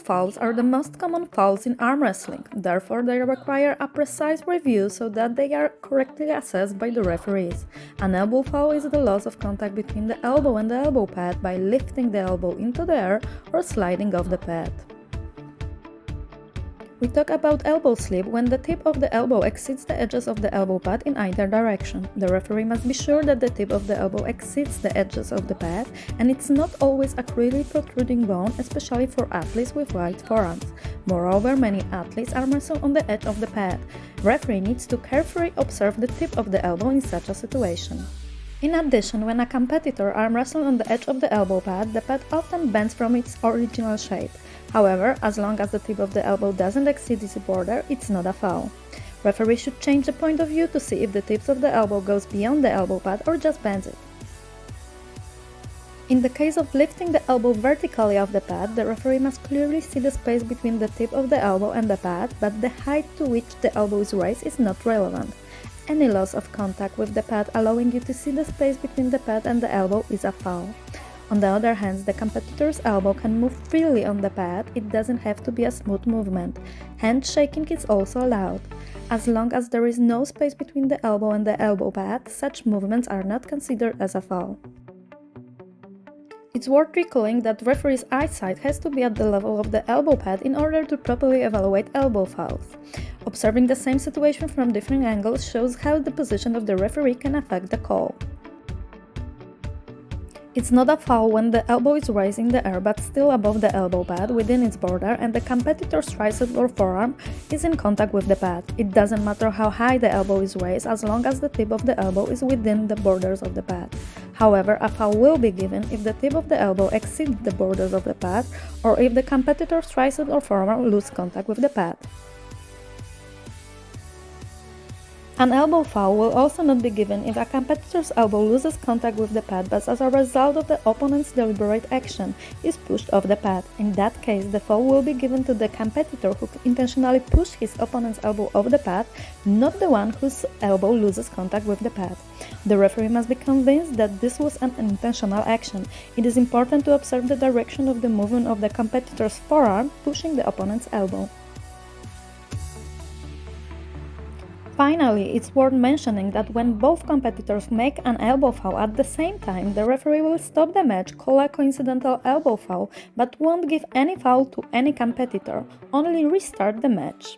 fouls are the most common fouls in arm wrestling, therefore they require a precise review so that they are correctly assessed by the referees. An elbow foul is the loss of contact between the elbow and the elbow pad by lifting the elbow into the air or sliding off the pad. We talk about elbow slip when the tip of the elbow exceeds the edges of the elbow pad in either direction. The referee must be sure that the tip of the elbow exceeds the edges of the pad, and it's not always a clearly protruding bone, especially for athletes with wide forearms. Moreover, many athletes arm wrestle on the edge of the pad. Referee needs to carefully observe the tip of the elbow in such a situation. In addition, when a competitor arm wrestles on the edge of the elbow pad, the pad often bends from its original shape. However, as long as the tip of the elbow doesn't exceed this border, it's not a foul. Referee should change the point of view to see if the tips of the elbow goes beyond the elbow pad or just bends it. In the case of lifting the elbow vertically off the pad, the referee must clearly see the space between the tip of the elbow and the pad, but the height to which the elbow is raised is not relevant. Any loss of contact with the pad allowing you to see the space between the pad and the elbow is a foul. On the other hand, the competitor's elbow can move freely on the pad, it doesn't have to be a smooth movement. Handshaking is also allowed. As long as there is no space between the elbow and the elbow pad, such movements are not considered as a foul. It's worth recalling that referee's eyesight has to be at the level of the elbow pad in order to properly evaluate elbow fouls. Observing the same situation from different angles shows how the position of the referee can affect the call. It's not a foul when the elbow is raised in the air but still above the elbow pad within its border and the competitor's tricep or forearm is in contact with the pad. It doesn't matter how high the elbow is raised as long as the tip of the elbow is within the borders of the pad. However, a foul will be given if the tip of the elbow exceeds the borders of the pad or if the competitor's tricep or forearm lose contact with the pad. An elbow foul will also not be given if a competitor's elbow loses contact with the pad but as a result of the opponent's deliberate action is pushed off the pad. In that case, the foul will be given to the competitor who intentionally pushed his opponent's elbow off the pad, not the one whose elbow loses contact with the pad. The referee must be convinced that this was an intentional action. It is important to observe the direction of the movement of the competitor's forearm pushing the opponent's elbow. Finally, it's worth mentioning that when both competitors make an elbow foul at the same time, the referee will stop the match, call a coincidental elbow foul, but won't give any foul to any competitor, only restart the match.